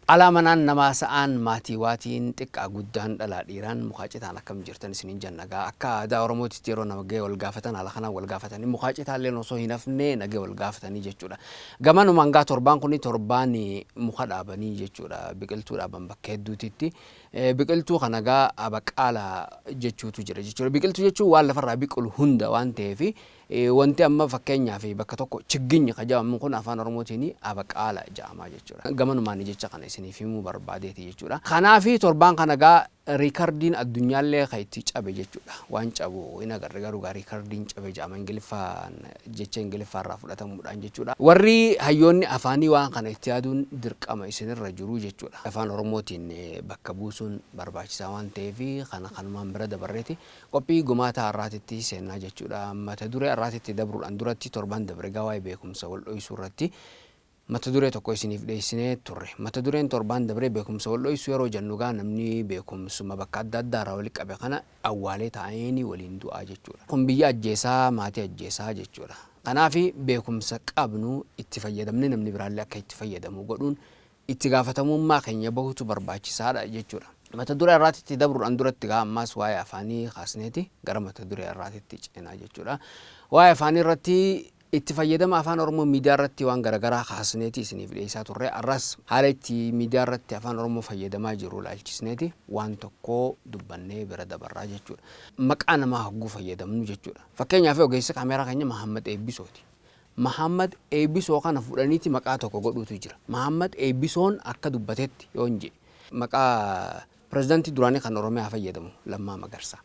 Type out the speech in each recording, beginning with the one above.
Alaamanaan namaa sa'aan maatiiwaatiin xiqqaa guddaan dhalaa dhiiraan muqaacitaan akkam jirtan isiniin jannagaa akka aadaa Oromootitti yeroo nama ga'e wal gaafatan haala kanaan wal gaafatanii muqaacitaallee osoo hin hafne nagee wal gaafatanii jechuudha. Gamanumaan gaa torbaan kuni torbaan muka dhaabanii jechuudha biqiltuu dhaaban bakka hedduutitti. Biqiltuu kana gaa abaqaala jechuutu jira jechuudha. Biqiltuu jechuun waan lafarraa biqilu hunda waan ta'eef wanti amma fakkeenyaaf bakka tokko chigginyi qajabamu kun afaan Oromootiin abaqaala jedhama jechuudha. Gamanumaan jecha kana isiniif himuu barbaadeeti jechuudha. Kanaafi torbaan kana gaa riikardiin addunyaallee kan itti cabe jechuudha. Waan cabu hin agarre garuu gaa riikardiin cabe jedhama jecha Ingiliffaarraa fudhatamuudhaan jechuudha. Warri hayyoonni afaanii waan kana itti yaaduun dirqama isinirra jiru jechuudha. Afaan Oromootiin bakka buusuun barbaachisaa waan ta'eef kana kanumaan bira dabarreeti qophii gumaata har'aatitti seenaa jechuudha. Mata duree har'aatitti dabruudhaan duratti torbaan dabre gaa waa'ee beekumsa wal dho'isuu irratti mata duree tokko isiniif dhiyeessinee turre. Mata dureen torbaan dabree beekumsa wal dho'isuu yeroo jennu gaa namni beekumsuma bakka adda addaarraa walitti qabe kana awwaalee taa'anii waliin du'aa jechuudha. Kun biyya ajjeesaa maatii ajjeesaa jechuudha. Kanaafi beekumsa qabnu itti fayyadamne namni biraallee akka itti fayyadamu godhuun itti gaafatamummaa keenya bahutu barbaachisaadha jechuudha. Mata duree har'aatitti dabruudhaan duratti gaa ammaas waa'ee afaanii kaasneeti gara mata duree har'aatitti ceenaa jechuudha. Waa'ee afaanii irratti itti fayyadama afaan Oromoo miidiyaa irratti waan garagaraa kaasneeti isiniif dhiyeessaa turre. Arras haala itti miidiyaa irratti afaan Oromoo fayyadamaa jiru ilaalchisneeti waan tokko dubbannee bira dabarraa jechuudha. Maqaa namaa hogguu fayyadamnu jechuudha. Fakkeenyaaf ogeessa kaameeraa keenya Mahammad Eebbisooti. Mahammad Eebbisoo kana fudhaniiti maqaa tokko godhuutu jira. Mahammad Eebbisoon akka dubbatetti yoo hin jedhe maqaa pirezidaantii duraanii kan Oromiyaa fayyadamu Lammaa Magarsaa.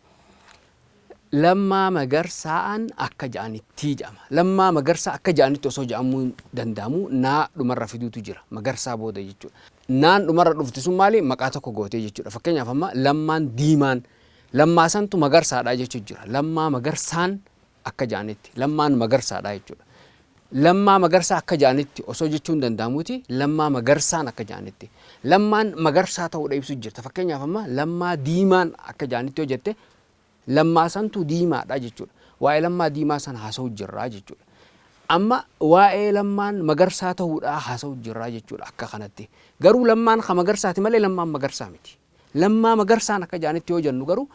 Lammaa Magarsaan akka ja'anitti jedhama. Lammaa Magarsaa akka ja'anitti osoo jedhamuu danda'amu naa dhumarra fiduutu jira. Magarsaa booda jechuudha. Naan dhumarra dhufti sun maali maqaa tokko gootee jechuudha. Fakkeenyaaf amma Lammaan Diimaan Lammaasantu Magarsaadha jechuudha jira. Lammaa Magarsaan akka ja'anitti Lammaan Magarsaadha jechuudha. Lammaa Magarsaa akka ja'anitti osoo jechuun danda'amuuti Lammaa Magarsaan akka ja'anitti. Lammaan Magarsaa ta'uudha ibsu jirta. Fakkeenyaaf amma Lammaa Diimaan akka ja'anitti yoo jette Lammaasantu diimaadha jechuudha. Waa'ee Lammaa Diimaa san haasa'u jirraa jechuudha. Amma waa'ee Lammaan Magarsaa ta'uudha haasa'u jirraa jechuudha akka kanatti. Garuu Lammaan ka Magarsaati malee Lammaan Magarsaa miti. Lammaa Magarsaan akka ja'anitti yoo jennu garuu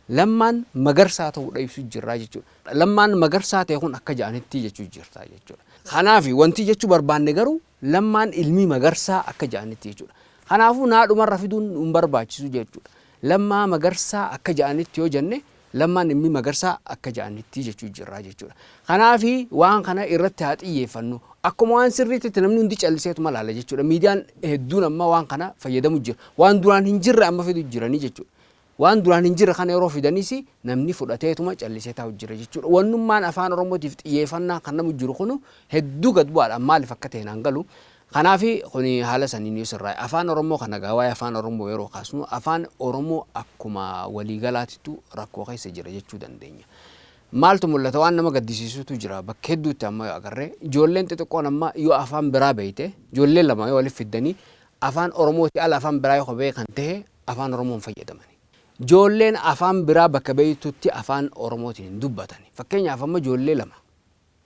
Lammaan Magarsaa ta'uudha ibsu jirraa jechuudha. Lammaan Magarsaa ta'e kun akka ja'anitti jechuu jirta jechuudha. Kanaafi wanti jechuu barbaanne garuu Lammaan ilmi Magarsaa akka ja'anitti jechuudha. Kanaafuu naa dhumarra fiduun hin barbaachisu jechuudha. Lammaa Magarsaa akka ja'anitti yoo jenne Lammaan ilmi Magarsaa akka ja'anitti jechuu jirraa jechuudha. Kanaafi waan kana irratti haa xiyyeeffannu. Akkuma waan sirriitti namni hundi calliseetuma laala jechuudha. Miidiyaan hedduun amma waan kana fayyadamu jira. Waan duraan hin jirre amma fidu jiranii jechuudha. Waan duraan hin jirre kana yeroo fidanis namni fudhateetuma callisee taa'u jira jechuudha. Wannummaan afaan Oromootiif xiyyeeffannaa kan namu jiru kun hedduu gad bu'aadha. Maaliif akka ta'e naan galu. Kanaafi kuni haala saniin yoo sirraa afaan Oromoo kana gaa waa'ee afaan Oromoo yeroo kaasnu afaan Oromoo akkuma waliigalaatitu rakkoo keessa jira jechuu dandeenya. Maaltu mul'ata waan nama gaddisiisutu jira bakka hedduutti amma yoo agarre ijoolleen xixiqqoon amma yoo afaan biraa beeyte ijoolleen lama yoo waliif fiddanii afaan Oromooti ala afaan biraa yoo beekan ta'e afaan Oromoon fayyadamani. Ijoolleen afaan biraa bakka beeytutti afaan Oromootiin dubbatani. Fakkeenyaaf amma ijoollee lama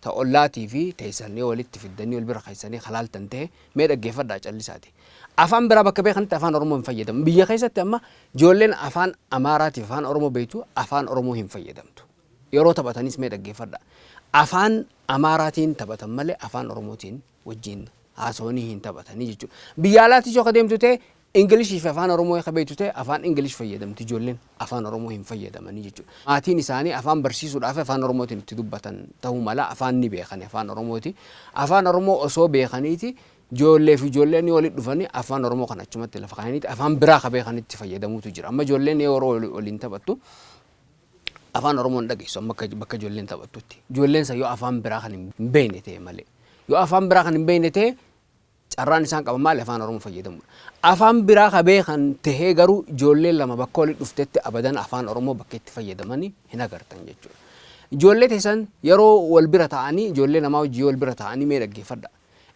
ta'ollaatii fi teessanii walitti fiddanii wal bira keessanii halaaltan ta'e mee dhaggeeffadhaa callisaati. Afaan biraa bakka beekanitti afaan Oromoo hin fayyadamu. Biyya keessatti amma ijoolleen afaan Amaaraatiif afaan Oromoo beektu afaan Oromoo hin fayyadamtu. Yeroo taphatanis mee dhaggeeffadhaa. Afaan Amaaraatiin taphatan malee afaan Oromootiin wajjin haasawanii hin taphatanii jechuudha. Biyya alaatti yoo deemtu ta'e Ingilishii fi afaan Oromoo yoo beektu ta'e afaan Ingilish fayyadamti ijoolleen afaan Oromoo hin fayyadamanii jechuudha. Maatiin isaanii afaan barsiisuudhaaf afaan Oromootiin itti dubbatan ta'uu mala afaan ni beekan afaan Oromooti. Afaan Oromoo osoo beekaniiti ijoollee fi ijoolleen walitti dhufanii afaan Oromoo kan achumatti lafa kaa'aniiti afaan biraa ka beekanitti fayyadamuutu jira. Amma ijoolleen yeroo waliin taphattu afaan Oromoon dhageessu amma bakka ijoolleen taphattutti. Ijoolleen sa yoo afaan biraa kan hin beekne ta'e malee. Yoo afaan biraa kan hin beekne ta'e carraan isaan qaban maali afaan Oromoo fayyadamuudha. Afaan biraa ka beekan tahee garuu ijoolleen lama bakka walitti dhuftetti abadan afaan Oromoo bakka itti fayyadamanii hin agartan jechuudha. Ijoollee teessan yeroo wal bira ta'anii ijoollee namaa wajjin wal bira ta'anii mee dhaggeeffadha.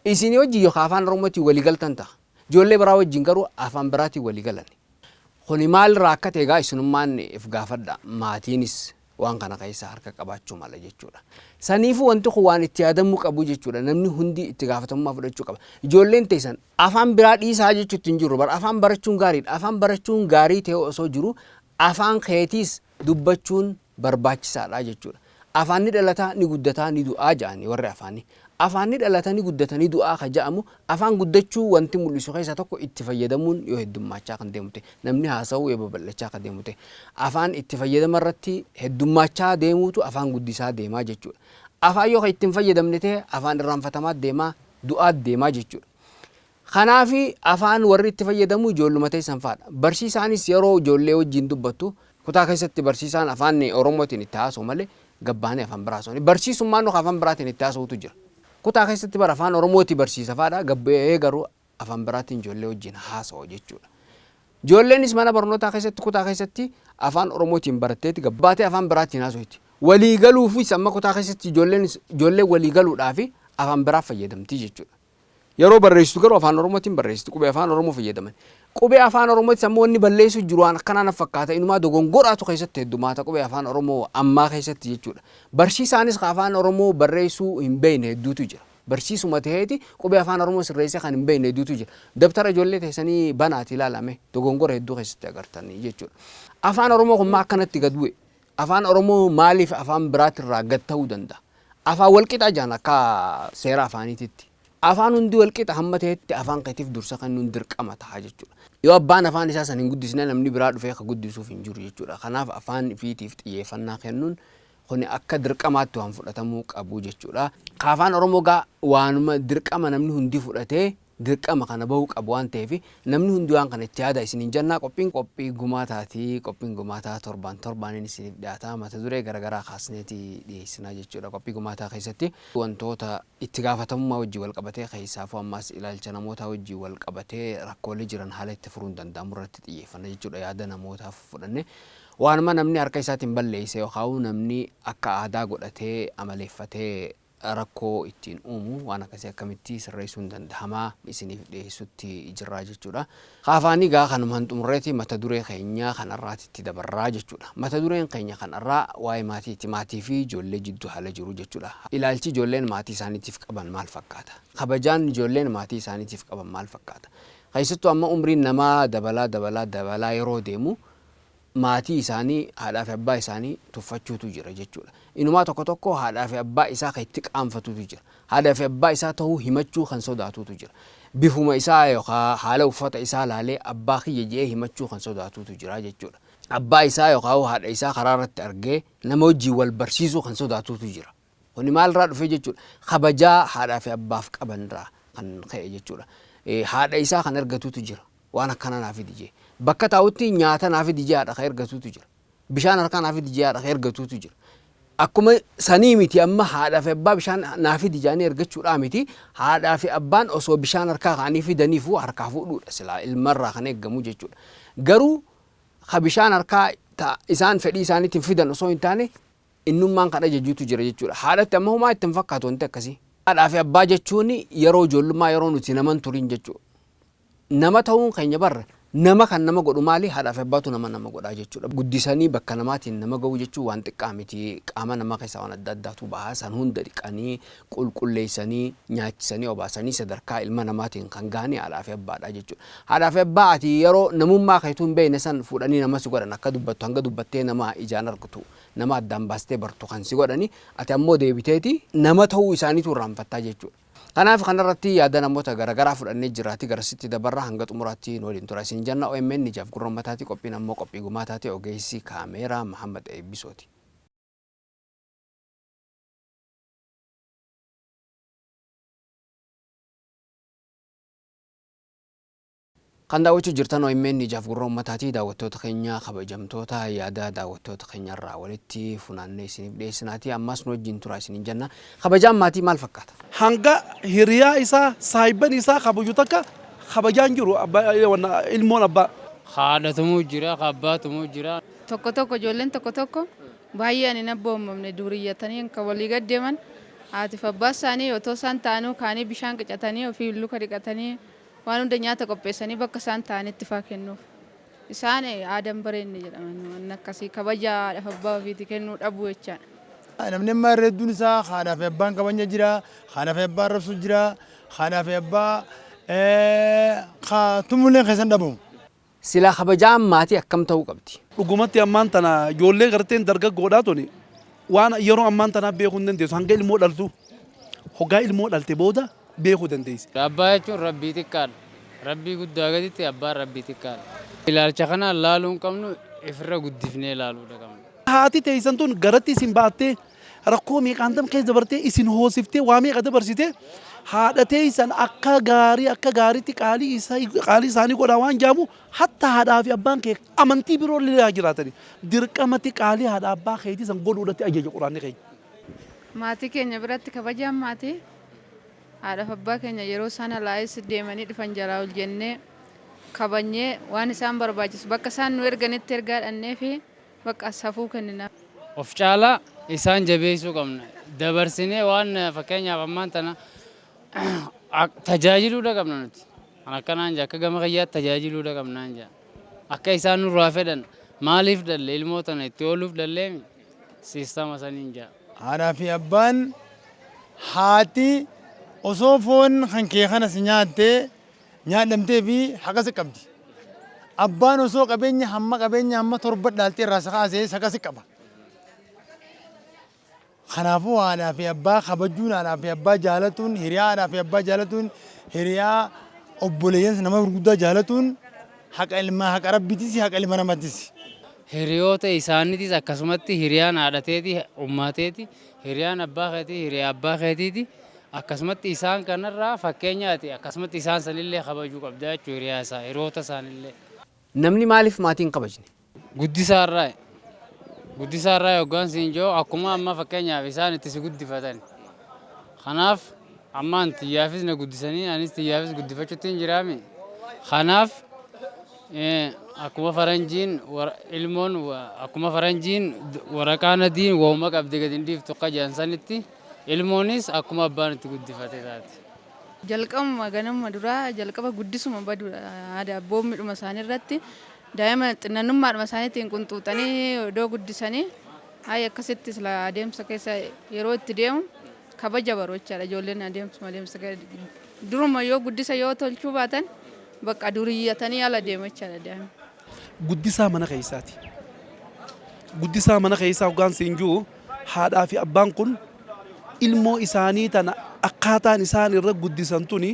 Isin wajjin yookaan afaan Oromootiin walii galtan ta'a. Ijoollee biraa wajjin garuu afaan biraatiin walii galan. Kuni maalirraa akka ta'e gaa isinummaan if gaafadha. Maatiinis waan kana keessa harka qabaachuu mala jechuudha. Saniifuu wanti kun waan itti yaadamuu qabu jechuudha. Namni hundi itti gaafatamummaa fudhachuu qaba. Ijoolleen teessan afaan biraa dhiisaa jechuutti hin jiru. Afaan barachuun gaariidha. Afaan barachuun gaarii ta'e osoo jiru afaan keetiis dubbachuun barbaachisaadha jechuudha. Afaan ni dhalataa ni guddataa ni du'aa jedhani warri afaanii. Afaan ni dhalataa ni guddataa ni du'aa ka jedhamu afaan guddachuu wanti mul'isu keessa tokko itti fayyadamuun yoo heddummachaa kan deemute namni haasa'uu yoo babal'achaa kan deemute afaan itti fayyadama irratti heddummachaa deemuutu afaan guddisaa deemaa jechuudha. Afaan yoo itti hin fayyadamne ta'e afaan irraanfatamaa deemaa du'aa deemaa jechuudha. Kanaafi afaan warri itti fayyadamu ijoolluma teessan fa'aadha. Barsiisaanis yeroo ijoollee wajjin dubbattu kutaa keessatti barsiisaan afaan Oromootiin itti haasa'u malee gabbaanee afaan biraa haasa'u. Barsiisummaan nuka afaan biraatiin itti haasa'utu jira. Kutaa keessatti bara afaan Oromooti barsiisa fa'aadha. Gabbee garuu afaan biraatiin ijoollee wajjin haasa'u jechuudha. Ijoolleenis mana barnootaa keessatti kutaa keessatti afaan Oromootiin baratteeti gabbaatee afaan biraatiin haasa'uti. Walii galuufis amma kutaa keessatti ijoollee walii galuudhaaf afaan biraa fayyadamti jechuudha. Yeroo barreessitu garuu afaan Oromootiin barreessitu qubee afaan Oromoo fayyadaman. Qubee afaan Oromootti ammoo wanni balleessu jiru waan akkanaan fakkaata inumaa dogongoraatu keessatti heddumaata qubee afaan Oromoo ammaa keessatti jechuudha. Barsiisaanis afaan Oromoo barreessuu hin beekne hedduutu jira. Barsiisuma ta'eeti qubee afaan Oromoo sirreessee kan hin beekne hedduutu jira. Dabtara ijoollee teessanii banaati ilaalame dogongora hedduu keessatti agartanii jechuudha. Afaan Oromoo kun akkanatti gad bu'e. Afaan Oromoo maaliif afaan biraatirraa gad ta'uu danda'a? Afaan walqixaa jaan akka seera afaaniititti. Afaan hundi walqixa hamma ta'etti afaan keetiif dursa kan nun dirqama ta'a jechuudha. Yoo abbaan afaan isaa san hin guddisne namni biraa dhufee akka guddisuuf hin jiru jechuudha. Kanaaf afaan ifiitiif xiyyeeffannaa kennuun kun akka dirqamaatti waan fudhatamuu qabu jechuudha. Afaan Oromoo gaa waanuma dirqama namni hundi fudhatee dirqama kana bahuu qabu waan ta'eef namni hundi waan kana itti yaada isiniin jennaa qophii gumaataati. Qophiin gumaataa torbaan isiniif dhiyaata mata duree garaagaraa kaasneeti dhiyeessinaa jechuudha. Qophii gumaataa keessatti wantoota itti gaafatamummaa wajjin wal qabatee keessaafuu ammas ilaalcha namootaa wajjin wal qabatee rakkoolee jiran haala itti furuun danda'amu irratti xiyyeeffanna jechuudha. Yaada namootaaf fudhanne waanuma namni harka isaatiin balleesse yookaan namni akka aadaa godhatee amaleeffatee rakkoo ittiin uumu waan akkasii akkamitti sirreessuun danda'amaa isiniif dhiyeessutti jirraa jechuudha. Afaanii gaa kanumaan xumurreeti mata duree keenya kanarraatti dabarraa jechuudha. Mata dureen keenya kanarraa waa'ee maatiiti. Maatii fi ijoollee jidduu haala jiru jechuudha. Ilaalchi ijoolleen maatii isaaniitiif qaban maal fakkaata? Kabajaan ijoolleen maatii isaaniitiif qaban maal fakkaata? Keessattuu amma umriin namaa dabalaa yeroo deemu maatii isaanii haadhaa fi abbaa isaanii tuffachuutu jira jechuudha. Inumaa tokko haadhaa fi abbaa isaa kan itti qaanfatutu jira. Haadhaa fi abbaa isaa ta'uu himachuu kan sodaatutu jira. Bifuma isaa yookaan haala uffata isaa laalee abbaa kiyya jedhee himachuu kan sodaatutu jira jechuudha. Abbaa isaa yookaan haadha isaa karaa irratti argee nama wajjin wal barsiisuu kan sodaatutu jira. Kuni maalirraa dhufe jechuudha? Kabajaa haadhaa fi abbaaf qabanirraa kan ka'e jechuudha. Haadha isaa kan ergatutu jira. Waan akkana naaf dijee. Bakka taa'utti nyaata naaf dijee haadha kan ergatutu jira. Bishaan harkaa naaf dijee haadha kan ergatutu jira. Akkuma sanii miti amma haadhaa fi abbaa bishaan naaf dijaanii ergachuudhaa miti haadhaa fi abbaan osoo bishaan harkaa kaanii fidaniifuu harkaa fuudhuudha silaa ilmarraa kan eeggamu jechuudha. Garuu ka bishaan harkaa isaan fedhii isaaniitiin fidan osoo hin taane innummaan kadha jechuutu jira jechuudha. Haadhatti amma homaa ittiin fakkaatu wanti akkasii. Haadhaa fi abbaa jechuun yeroo ijoollummaa yeroo nuti naman turin jechuudha. Nama ta'uun keenya barra nama kan nama godhu maali haadhaa fi abbaatu nama godhaa jechuudha. Guddisanii bakka namaatiin nama ga'u jechuun waan xiqqaa miti. Qaama namaa keessaa waan adda addaatu bahaa san hunda dhiqanii qulqulleessanii nyaachisanii obaasanii sadarkaa ilma namaatiin kan ga'anii haadhaa fi abbaadha jechuudha. Haadhaa fi abbaa ati yeroo namummaa keetuu hin beekne san fuudhanii nama si godhan akka dubbattu hanga dubbattee nama ijaan argitu nama addaan baastee bartu kan si godhani ati ammoo deebiteeti nama ta'uu isaaniitu irraanfattaa jechuudha. Kanaaf kanarratti yaada namoota garaagaraa fudhannee jiraati garasitti dabarraa hanga xumuraatti waliin tura isin jenna. OMN Jaaf Gurrammataati qophiin ammoo qophii gumaataati ogeessi kaameeraa Muhammad Eebbisooti. Kan daawwachuu jirtan OMN Jaaf Gurrammataati daawwattoota keenya kabajamtoota yaada daawwattoota keenyarraa walitti funaannee isiniif dhiyeessinaati ammas nu wajjin tura isin jenna. Kabajaan maatii maal fakkaata? Hanga hiriyaa isaa saahiban isaa kabaju takka kabajaan jiru ilmoon abbaa. Haadhatumuu jira abbaatumuu jira. Tokko ijoolleen tokko baay'ee ani nabboomamne duriyyatanii kan walii gaddeeman haati fi abbaa isaanii otoo isaan ta'anuu kaanii bishaan qicatanii ofii luka dhiqatanii waan hunda nyaata qopheessanii bakka isaan ta'anitti faa kennuuf. isaan aadan bareedne jedhaman waan akkasii kabajaa haadhaaf abbaa ofiitii kennuu dhabuu jechaadha. Namni amma hedduun isaa haadhaa fi abbaan kabajaa jira, haadhaa fi abbaan rabsuu jira, haadhaa fi abbaa tumullee keessan dhabamu. Silaa kabajaan maatii akkam ta'uu qabdi? Dhugumatti ammaan tana ijoollee garteen dargaggoodhaa tuni waan yeroo ammaan tanaa beekuu hin dandeessu hanga ilmoo dhaltu hoggaa ilmoo dhalte booda beekuu dandeessi. Abbaa jechuun rabbii xiqqaadha. Rabbii guddaa gaditti abbaan rabbii xiqqaadha. Ilaalcha kanaan laaluu hin qabnu ifirra guddifnee laaluudha qabna. Haati teessan tun garatti isin baattee rakkoo meeqaan tam keessa dabartee isin hoosiftee waa meeqa dabarsitee haadha teessan akka gaariitti qaalii isaanii godhaa waan jaamu hatta haadhaa fi abbaan kee amantii biroo illee jiraatani dirqamatti qaalii haadha abbaa keetii san godhuudhaatti ajaja quraanni keenya. Maatii keenya biratti kabajaan maatii haadhaaf abbaa keenya yeroo isaan alaayis deemanii dhufan jalaa ol jennee kabajnee waan isaan barbaachisu bakka isaan nu erganitti ergaa dhannee fi bakka safuu kenninaaf. Of caalaa isaan jabeessuu qabna. Dabarsinee waan fakkeenyaaf ammaan tana tajaajiluudha qabna nuti. Akkanaan jaa akka gama kiyyaatti tajaajiluudha qabnaan jaa. Akka isaan nurraa fedhan maaliif dalle ilmoo tana itti ooluuf dalleemi siistama saniin jaa. Haadhaa fi abbaan haati osoo foon kan kee kanas nyaattee nyaadhamtee fi haqa si qabdi. Abbaan osoo qabeenya hamma torba dhaaltee irraa kaasee haqa si qaba. Kanaafuu haadhaa fi abbaa kabajuun haadhaa fi abbaa jaalatuun hiriyaa haadhaa fi abbaa jaalatuun hiriyaa obboleeyyansa nama gurguddaa jaalatuun haqa ilmaa haqa rabbiitis haqa ilma namaattis. Hiriyoota isaaniitis akkasumatti hiriyaan haadhateeti ummaateeti hiriyaan abbaa keetii hiriyaa abbaa keetiiti akkasumatti isaan kanarraa fakkeenyaati akkasumatti isaan sanillee kabajuu qabda jechuudha hiriyaa isaa hiriyoota isaanillee. Namni maaliif maatiin kabajne? Guddisaarraa yoggaan siin jiru akkuma amma fakkeenyaaf isaan itti si guddifatan. Kanaaf ammaan xiyyaafis na guddisanii anis xiyyaafis guddifachuutti hin jiraami. Kanaaf akkuma faranjiin waraqaa nadiin wooma qabdi gadi hin dhiiftu akka jaansanitti ilmoonis akkuma abbaan itti guddifate taati. Jalqabuma ganama duraa jalqaba guddisuma badudha aadaa boommiidhuma isaanii irratti daa'ima xinnannummaadhuma isaaniitiin qunxuuxanii odoo guddisanii hayi akkasitti adeemsa keessa yeroo itti deemu kabaja baroochaadha ijoolleen adeemsa duruma yoo guddisa yoo tolchuu baatan bakka duriyyatanii ala deemachaadha daa'ima. Guddisaa mana keessaati. Guddisaa mana keessaa hoggaan siin jiru haadhaa fi abbaan kun ilmoo isaanii tana akkaataan isaan irra guddisan tuni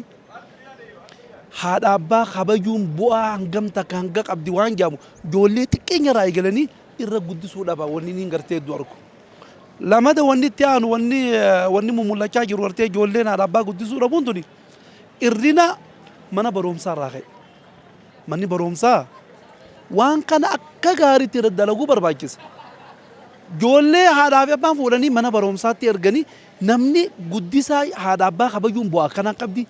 haadha abbaa kabajuun bu'aa hangam takka hanga qabdi waan jaamu ijoollee xiqqeenya irraa eegalanii irra guddisuudhaaf wanni niin gartee hedduu argu. Lamada wanni itti aanu wanni mumullachaa jiru gartee ijoolleen haadha abbaa guddisuu dhabuun tuni irrina mana barumsaa irraa ka'e. Manni barumsaa waan kana akka gaariitti irra dalaguu barbaachisa. Ijoollee haadhaa fi abbaan fuudhanii mana barumsaatti erganii namni guddisaa haadha abbaa kabajuun bu'aa akkanaa qabdi.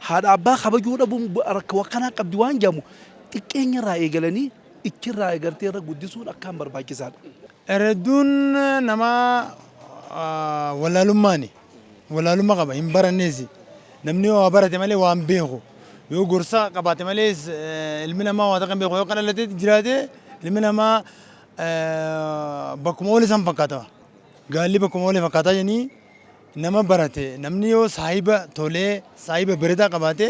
Haadha abbaa kabajuu dhabuun rakkoo akkanaa qabdi waan jaamu xiqqeenya irraa eegalanii ichirraa eegartee irra guddisuun akkaan barbaachisaadha. Hedduun nama wallaalummaa qaba hin baranneesi. Namni waa barate malee waan beeku yoo gorsa qabaate malee ilmi namaa waa takkan beeku yoo kadhalatee jiraate ilmi namaa bakkuma oole san fakkaata. Gaalli bakkuma oole fakkaataa jennii nama barate namni yoo saahiba tolee saahiba bareedaa qabaate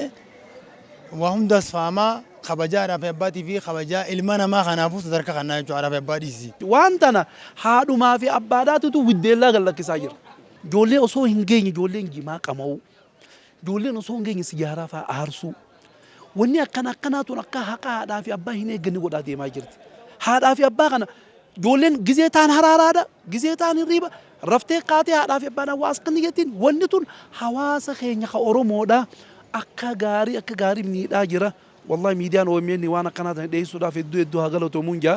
waa hundaas faamaa kabajaadhaa fi abbaatii fi kabajaa ilma namaa kanaafuu sadarkaa kanaa jechuudha haadhaa fi abbaa dhiisi. Waan tana haadhumaa fi abbaadhaatutu widdeellaa gallakkisaa jira. Ijoollee osoo hin geenye ijoolleen jimaa qama'uu. Ijoolleen osoo hin geenye siyaaraa fa'aa aarsuu. Wanni akkanaatuun akka haqa haadhaa fi abbaa hin eegganne godhaa deemaa jirti. Haadhaa fi abbaa kana ijoolleen gizee taan haraaraadha gizee taan hirriiba raftee qaatee haadhaa fi abbaan hawaasa kan jettiin wanni tun hawaasa keenya ka Oromoodha akka gaarii miidhaa jira. Wallahi miidiyaan OMN waan akkanaa dhiyeessuudhaaf hedduu haa galatoomuun jaa.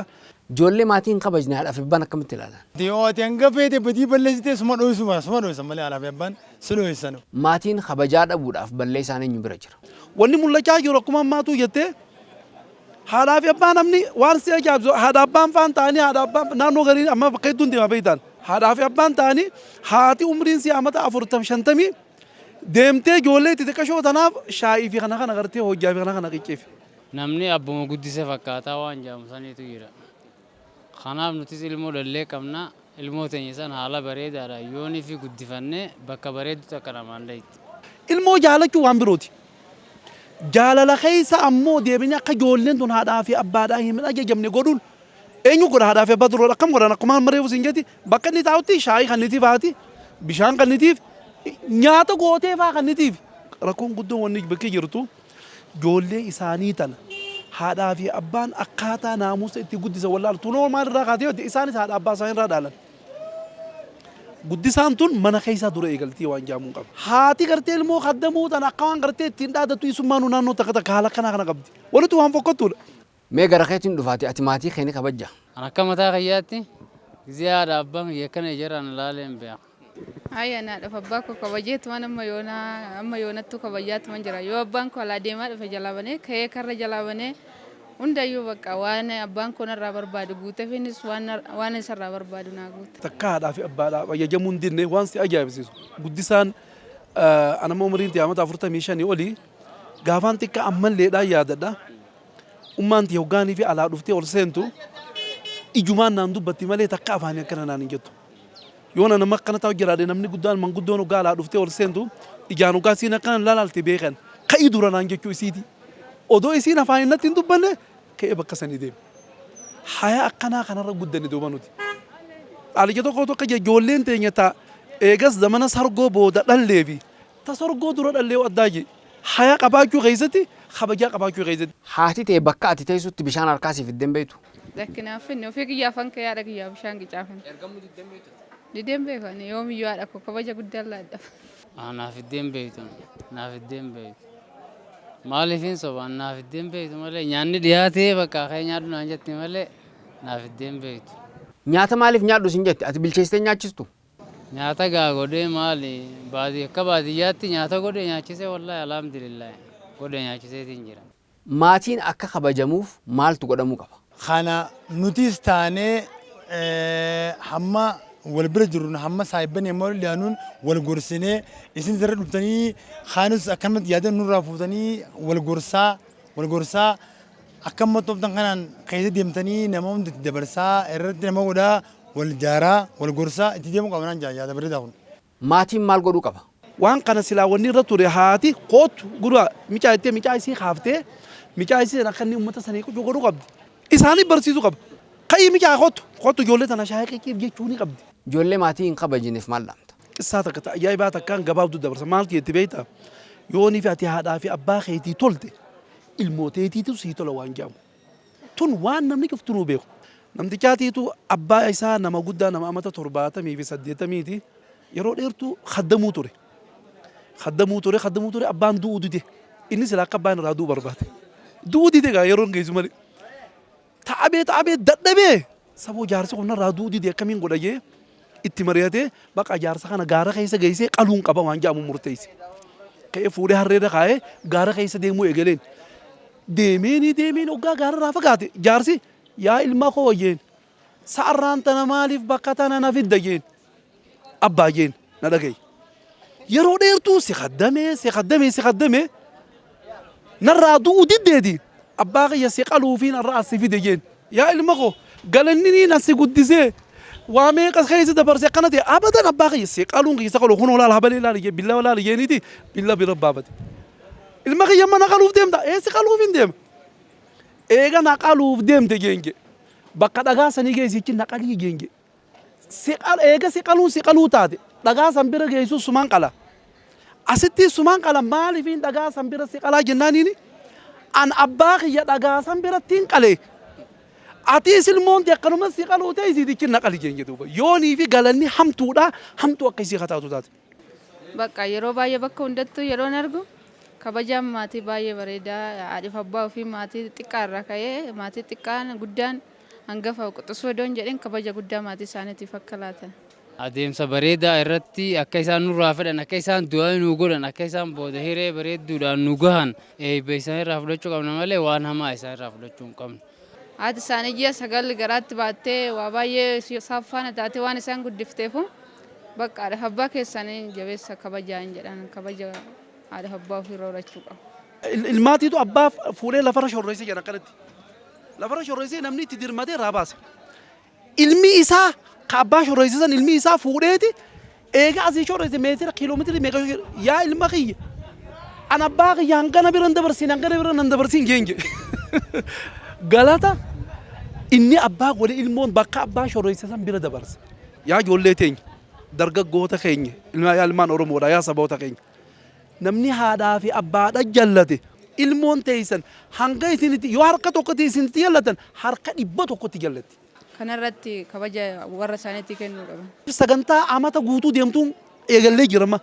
Ijoollee maatiin kabajne haadhaa fi abbaan akkamitti ilaalan? Yoo ati hanga feete badii balleessitee suma dho'isan malee haadhaa fi abbaan si dho'isan. Maatiin kabajaa dhabuudhaaf ballee isaanii eenyu bira jira? Wanni mul'achaa jiru akkuma ammaatuu jettee haadhaa fi abbaan namni waan si ajaa'ibsu haadha abbaan faan ta'anii haadha abbaan naannoo garii amma bakka hedduun deemaa beektan haadhaa fi abbaan ta'anii haati umriin si amata 40-50 deemtee ijoollee xixiqqashoo tanaaf shaayii fi kana gartee hojjaa fi kana qicceef. namni abbuma guddise fakkaataa waan jedhamu saniitu jira. Kanaaf nutis ilmoo dhallee qabna. Ilmoo teenya san haala bareedaadha yoonii fi guddifannee bakka bareeddutu akka namaan dhayitti. Ilmoo jaalachuu waan birooti. Jaalala keessa ammoo deebiin akka ijoolleen tun haadhaa fi abbaadhaa hin ajajamne godhuun eenyu godha haadhaa fi abbaa turoodha akkam godhan akkuma mareefu siin jetti bakka inni taa'utti shaayii kannitiif haati bishaan kannitiif nyaata gootee faa kannitiif rakkoon guddoon wanni bakki jirtu ijoollee isaanii tana haadhaa fi abbaan akkaataa naamusa itti guddisan wallaalu tunoo maalirraa kaatee isaanis haadha abbaa isaanii irraa dhaalan. Guddisaan tun mana keessaa dura eegaltii waan jaamuun qaba. Haati gartee ilmoo kaddamuu tan akka waan gartee ittiin dhaadatu isummaanuu naannoo takka takka haala kana qabdi. Walitti waan fokkattuudha. Mee gara keetiin dhufaati ati maatii keenya kabajja. An akka mataa kiyyaatti gizee haadha abbaan yakkana jiran ilaaleen beeka. Ayya na dafa abbaa koo kabajeetu waan amma yoonattu kabajaatu man jira. Yoo abbaan koo alaa deemaa dhufe jalaa banee ka'ee karra jalaa banee hundayyuu bakka waan abbaan koo narraa barbaadu guute finis waan isarraa barbaadu naa guute. Takka haadhaa fi abbaadhaa ajajamuu hin dinne waan si ajaa'ibsiisu. Guddisaan anammoo umriin tiyaamata 45 olii gaafaan xiqqaa ammalleedhaan yaadadha. Ummaan tiyya hoggaanii fi alaa dhuftee ol seentu ijumaan naan dubbatti malee takka afaanii akkana naan hin jettu. Yoo nama akkana ta'u jiraate namni guddaan manguddoon hoggaa alaa dhuftee ol seentu ijaan hoggaa siin akkana laalaalte beekan ka'ii dura naan jechuu isiiti. Odoo isiin afaan innatti hin dubbanne ka'ee bakka sanii deema. Haya akkanaa kanarra guddani duuba nuti. Dhaalija tokko tokko ijoolleen teenya ta'a eegas zamana sargoo booda dhallee fi ta sargoo dura dhallee addaa jee haya qabaachuu keessatti kabajaa qabaachuu keessatti. Haati ta'e bakka ati teessutti bishaan harkaa siif iddeen beektu. Lakkinaaf finne ofii kiyyaafan ka'ee haadha kiyyaa bishaan qicaafan. Ergamuu diddeen beektu. Diddeen beekan yoomiyyuu haadha koo kabaja guddaan laadhaaf. Naaf iddeen beektu. Naaf iddeen beektu. Maaliifin sobaan naaf iddeen beektu malee nyaanni dhiyaatee bakka ka'ee nyaadhu naan jetti malee naaf iddeen beektu. Nyaata maaliif nyaadhu sin jetti ati bilcheessitee nyaachistu? Nyaata gaa godhee maali akka baadiyyaatti nyaata godhee nyaachisee wallaahi alhamdulillah godhee nyaachiseetiin jira. Maatiin akka kabajamuuf maaltu godhamuu qaba? Kana nutis taanee hamma wal bira jirru hamma saayibban yemmuu dhiyaanuun wal gorsinee isin irra dhuftanii kaanus akkanumatti yaada nurraa fuutanii wal gorsaa akkamma tooftan kanaan keessa deemtanii nama hundi itti dabarsaa irratti nama godhaa wal jaaraa wal gorsaa itti deemuu qabanaan yaada bareedaa kun. Maatiin maal godhuu qaba? Waan kana silaa wanni irra ture haati kootu guddaa micaa ittee micaa isii kaaftee micaa isii akka inni uummata sanii godhuu qabdi. Isaanii barsiisuu qaba. Ka'ii micaa kootu ijoollee tana shaayii qiqiif jechuu ni qabdi. Ijoollee maatii hin kabajineef maal dhaamta? Qissaa takka ajaa'ibaa takkaan gabaabduu dabarsa maal keetti beektaa yoonii fi ati haadhaa fi abbaa keetii tolte ilmooteetiitu sii tola waan jedhamu. Tun waan namni qoftunuu beeku. Namtichaatiitu abbaa isaa nama guddaa nama amata 70 fi 80ti yeroo dheertuu khaddamuu ture. Khaddamuu ture abbaan du'uu dide. Inni silaa akka abbaan irraa du'uu barbaade. Du'uu dide gaa yeroo geessu malee. Taa'abee dadhabee saboo jaarsi kun irraa du'uu dide akkamiin godha jee itti mari'atee baqa jaarsa kana gaara keessa geessee qaluun qaba waan jedhamu murteesse. Ka'ee fuudhee harreera kaa'ee gaara keessa deemuu eegaleen. Deemeen hoggaa gaara irraa fagaate jaarsi yaa ilma koo jeen sa'arraan tana maaliif bakka tana na fidda jeen abbaa jeen na dhagaye. Yeroo dheertuu si kaddamee narraa du'uu diddeeti abbaa kiyya si qaluu fi narraa asi fide jeen yaa ilma koo galanni ni na si guddisee waa meeqa keessa dabarse akkana ta'e abadan abbaa kiyya si qaluun kiyya qaluu kun olaal habalee laali jee billa olaal jeeniiti billa bira baafate. Ilma kiyya mana qaluuf deemta si qaluuf hin deema. Eega na qaluuf deemte geenye bakka dhagaa sanii geessichi naqalii geenye. Eega si qaluu taate dhagaa san bira geessu sumaan qala. Asitti sumaan qala maaliif dhagaa san bira si qalaa jennaaniini an abbaa kiyya dhagaa san biratti hin qalee. Ati ilmoon akkanuma si qaluu ta'e isiitichi naqalii geenye duuba yoonii fi galanni hamtuudha hamtuu akka isii kataatu taate. Bakka yeroo baay'ee bakka hundattuu yeroon argu kabajaan maatii baay'ee bareedaa haadhiif abbaa ofii maatii xiqqaa irraa ka'ee maatii xiqqaan guddaan hangafa quxisuu odoon jedheen kabaja guddaa maatii isaaniitiif akka laatan. Adeemsa bareedaa irratti akka isaan nurraa fedhan akka isaan du'aa nu godhan akka isaan booda hiree bareedduudhaan nu gahan eebba isaan irraa fudhachuu qabna malee waan hamaa isaan irraa fudhachuu hin qabnu. Haati isaanii ji'a 9 garaatti baattee waa baay'ee saaffaana taatee waan isaan guddifteefu bakka abbaa keessanii jabeessa kabajaa hin jedhan kabaja haadha abbaa ofii irraa horachuu qabu. ilmaatiitu abbaa fuudhee lafarra shorreessee jira kanatti. Lafarra shorreessee namni itti dirmatee irraa baase. Ilmi isaa ka abbaa shorreessisan ilmi isaa fuudheeti eega asii shorreesse meetira kiiloomeetirii meeqa yaa ilma kiyya. An abbaa kiyya hangana bira nan dabarsin geenye. Galata inni abbaa godhe ilmoon bakka abbaa shorreessisan bira dabarse. Yaa ijoollee teenya dargaggoota keenya ilmaan Oromoodha yaa saboota keenya. Namni haadhaa fi abbaadha jallate ilmoon teessan hanga isinitti yoo harka tokkotti isinitti jallatan harka 100 jallatti. Kanarratti kabaja warra isaaniitti kennuu qaban. Sagantaa amata guutuu deemtuun eegallee jirama.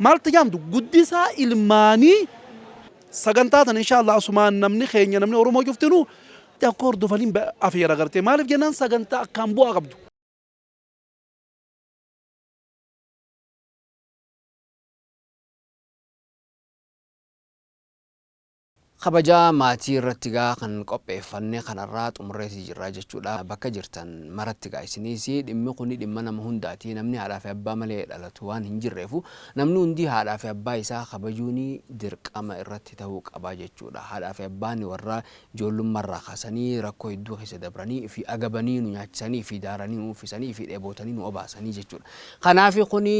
Maaltu jaamtu guddisaa ilmaanii sagantaa tan inshaallah asumaan namni keenya namni Oromoo cuftinuu akka hordofaniin afeera gartee maaliif jennaan sagantaa akkaan bu'aa qabdu. Kabajaa maatii irratti gaa kan qopheeffanne kanarraa xumurreetii jirraa jechuudha. Bakka jirtan maratti gaa isinis dhimmi kun dhimma nama hundaati. Namni haadhaa fi abbaa malee dhalatu waan hin jirreefu namni hundi haadhaa fi abbaa isaa kabajuun dirqama irratti ta'uu qaba jechuudha. Haadhaa fi abbaan warra ijoollummaarraa kaasanii rakkoo hedduu keessa dabranii fi agabanii nu nyaachisanii fi daaranii nu uffisanii fi dheebotanii nu obaasanii jechuudha. Kanaaf kun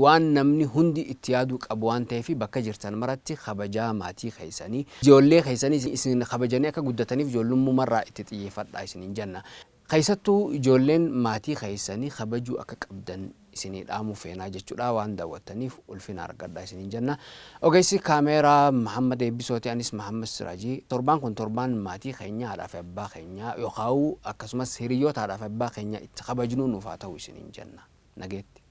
waan namni hundi itti yaaduu qabu waan ta'eef bakka jirtan maratti kabajaa maatii keessanii ijoollee keessanii isin kabajanii akka guddataniif ijoollummaarraa itti xiyyeeffadhaa isiniin jenna. Keessattuu ijoolleen maatii keessanii kabajuu akka qabdan isinii dhaamuu feenaa jechuudha waan daawwattaniif ulfina argadhaa isiniin jenna. Ogeessi kaameeraa Muhammad Eebbisooti anis Muhammad Siraajii torbaan kun torbaan maatii keenya haadhaa fi abbaa keenya yookaan akkasumas hiriyoota haadhaa fi abbaa keenya itti kabajnuu nuuf haa ta'u isiniin jenna. Nageetti.